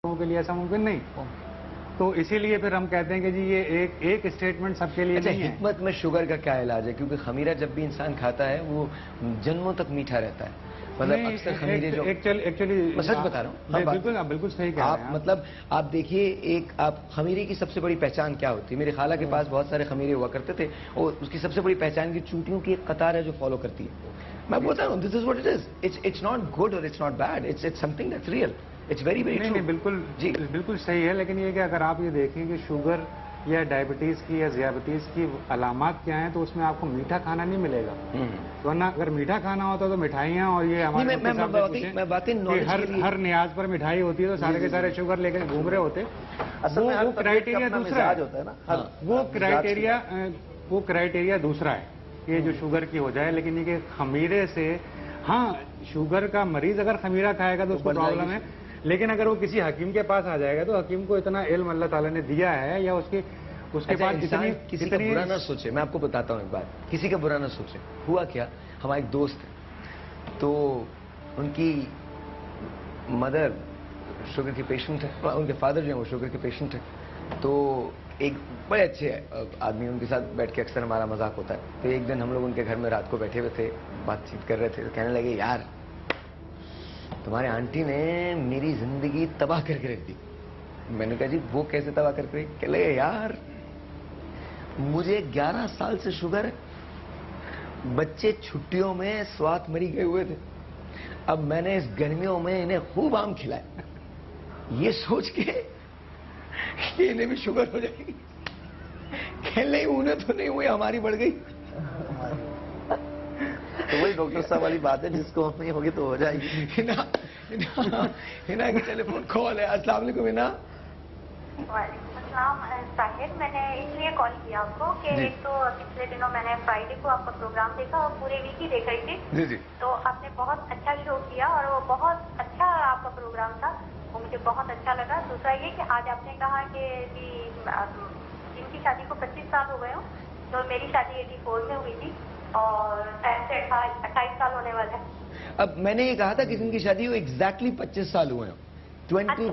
لوگوں کے لیے ایسا ممکن نہیں. تو اسی لیے پھر ہم کہتے ہیں کہ جی یہ ایک اسٹیٹمنٹ سب کے لیے نہیں ہے. حکمت میں شوگر کا کیا علاج ہے؟ کیونکہ خمیرہ جب بھی انسان کھاتا ہے وہ جنموں تک میٹھا رہتا ہے. مطلب اکثر خمیرے جو ایکچولی میں سچ بتا رہا ہوں. بالکل صحیح کہہ رہے ہیں. مطلب آپ دیکھیے آپ خمیرے کی سب سے بڑی پہچان کیا ہوتی ہے؟ میرے خالہ کے پاس بہت سارے خمیرے ہوا کرتے تھے اور اس کی سب سے بڑی پہچان کی چوٹیوں کی ایک قطار ہے جو فالو کرتی ہے. میں بولتا ہوں this is what it is. It's not good اور it's not bad. It's something that's real. It's very very true. بالکل جی بالکل صحیح ہے. لیکن یہ کہ اگر آپ یہ دیکھیں کہ شوگر یا ڈائبٹیز کی یا ذیابیطیز کی علامات کیا ہیں تو اس میں آپ کو میٹھا کھانا نہیں ملے گا. ورنہ اگر میٹھا کھانا ہوتا تو مٹھائیاں اور یہ ہمارے ہر نیاز پر مٹھائی ہوتی ہے تو سارے کے سارے شوگر لے کے گھوم رہے ہوتے. وہ کرائیٹیریا دوسرا ہے. وہ کرائیٹیریا دوسرا ہے کہ جو شوگر کی ہو جائے. لیکن یہ کہ خمیرے سے ہاں شوگر کا مریض اگر خمیرہ کھائے گا تو اس کو پرابلم ہے. لیکن اگر وہ کسی حکیم کے پاس آ جائے گا تو حکیم کو اتنا علم اللہ تعالیٰ نے دیا ہے یا اس کے بعد کسی کا برا نہ سوچے. میں آپ کو بتاتا ہوں ایک بات. کسی کا برا نہ سوچے. ہوا کیا, ہمارا ایک دوست ہے تو ان کی مدر شوگر کی پیشنٹ ہے. ان کے فادر جو ہیں وہ شوگر کے پیشنٹ ہیں. تو ایک بڑے اچھے آدمی, ان کے ساتھ بیٹھ کے اکثر ہمارا مذاق ہوتا ہے. تو ایک دن ہم لوگ ان کے گھر میں رات کو بیٹھے ہوئے تھے, بات چیت کر رہے تھے. تو کہنے لگے یار تمہارے آنٹی نے میری زندگی تباہ کر کے رکھ دی. میں نے کہا جی وہ کیسے تباہ کر کے؟ کہ لگے یار مجھے 11 سال سے شوگر ہے. بچے چھٹیوں میں سوات مری گئے ہوئے تھے. اب میں نے اس گرمیوں میں انہیں خوب آم کھلائے یہ سوچ کے کہ انہیں بھی شوگر ہو جائے گی. کہ نہیں انہیں تو نہیں ہوئی, ہماری بڑھ گئی. تو وہی ڈاکٹر صاحب والی بات ہے, جس کو نہیں ہوگی تو ہو جائے گی. ہنا کی ٹیلی فون کال ہے. السلام علیکم ہنا. وعلیکم السلام طاہر. میں نے اس لیے کال کیا آپ کو کہ ایک تو پچھلے دنوں میں نے فرائیڈے کو آپ کا پروگرام دیکھا اور پورے ویک ہی دیکھ رہی تھی. تو آپ نے بہت اچھا شو کیا اور وہ بہت اچھا آپ کا پروگرام تھا, وہ مجھے بہت اچھا لگا. دوسرا یہ کہ آج آپ نے کہا کہ جن کی شادی کو 25 سال ہو گئے ہوں, تو میری شادی 84 میں ہوئی تھی اور 28 سال ہونے والا ہے. اب میں نے یہ کہا تھا کہ جن کی شادی ہو ایگزیکٹلی 25 سال ہوئے ہیں. 20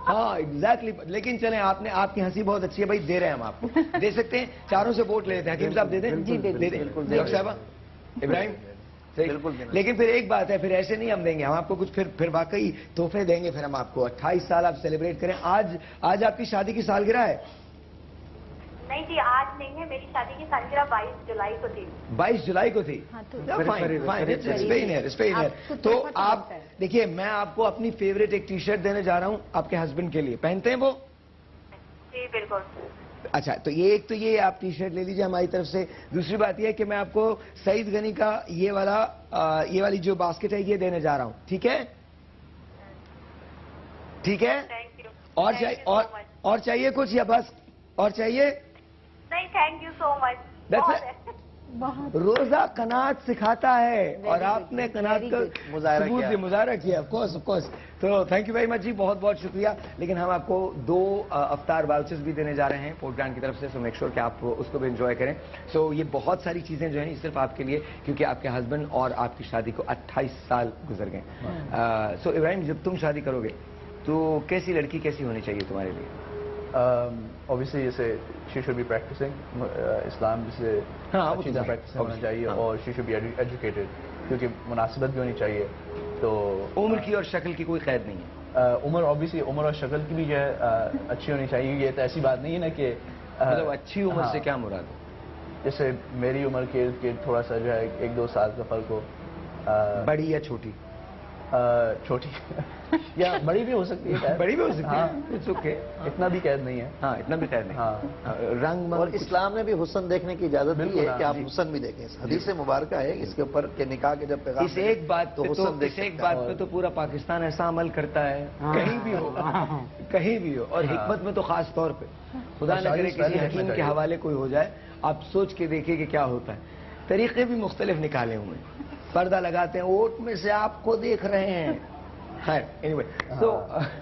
ہاں ایگزیکٹلی. لیکن چلیں آپ کی ہنسی بہت اچھی ہے بھائی, دے رہے ہیں ہم آپ کو. دے سکتے ہیں, چاروں سے ووٹ لے لیتے ہیں. حکیم صاحب دے دیں. جی دے دیں. ڈاکٹر صاحبہ ابراہیم بالکل. لیکن پھر ایک بات ہے, پھر ایسے نہیں ہم دیں گے, ہم آپ کو کچھ پھر واقعی تحفے دیں گے. پھر ہم آپ کو 28 سال آپ سیلیبریٹ کریں. آج آپ کی شادی کی سالگرہ ہے. نہیں جی آج نہیں ہے, میری شادی کی سالگرہ 22 جولائی کو تھی. 22 جولائی کو تھی. تو آپ دیکھیے, میں آپ کو اپنی فیوریٹ ایک ٹی شرٹ دینے جا رہا ہوں آپ کے ہسبینڈ کے لیے. پہنتے ہیں وہ؟ جی بالکل. اچھا تو یہ ایک تو یہ آپ ٹی شرٹ لے لیجیے ہماری طرف سے. دوسری بات یہ ہے کہ میں آپ کو سعید غنی کا یہ والی جو باسکٹ ہے یہ دینے جا رہا ہوں. ٹھیک ہے؟ ٹھیک ہے. اور چاہیے کچھ یا بس اور چاہیے؟ نہیں تھینک یو سو مچ. روزہ قناعت سکھاتا ہے اور آپ نے قناعت کا مظاہرہ کیا. Of course. تو تھینک یو ویری مچ جی, بہت بہت شکریہ. لیکن ہم آپ کو 2 افطار واؤچرز بھی دینے جا رہے ہیں پورٹ گرانڈ کی طرف سے. سو میک شور کہ آپ اس کو بھی انجوائے کریں. سو یہ بہت ساری چیزیں جو ہیں صرف آپ کے لیے, کیونکہ آپ کے ہسبینڈ اور آپ کی شادی کو 28 سال گزر گئے. سو ابراہیم جب تم شادی کرو گے تو کیسی لڑکی کیسی ہونی چاہیے تمہارے لیے؟ obviously جیسے she should be practicing اسلام جیسے اچھی طرح پریکٹس ہونا چاہیے اور she should be educated کیونکہ مناسبت بھی ہونی چاہیے. تو عمر کی اور شکل کی کوئی قید نہیں ہے. عمر obviously عمر اور شکل کی بھی جو ہے اچھی ہونی چاہیے. یہ تو ایسی بات نہیں ہے نا کہ مطلب اچھی عمر سے کیا مراد ہے؟ جیسے میری عمر کے تھوڑا سا جو ہے 1-2 سال کا فرق ہو. بڑی یا چھوٹی؟ چھوٹی یا بڑی بھی ہو سکتی ہے. بڑی بھی ہو سکتی ہے. اتنا بھی قید نہیں ہے. ہاں اتنا بھی قید نہیں. ہاں رنگ. اور اسلام نے بھی حسن دیکھنے کی اجازت دی ہے کہ آپ حسن بھی دیکھیں. حدیث مبارکہ ہے اس کے اوپر کہ نکاح کے جب پیغام اس ایک بات پہ تو پورا پاکستان ایسا عمل کرتا ہے کہیں بھی ہو کہیں بھی ہو. اور حکمت میں تو خاص طور پہ خدا نہ کرے کسی حکیم کے حوالے کوئی ہو جائے, آپ سوچ کے دیکھیں کہ کیا ہوتا ہے. طریقے بھی مختلف نکالے ہوئے ہیں. پردہ لگاتے ہیں, اوٹ میں سے آپ کو دیکھ رہے ہیں, anyway, so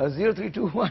0321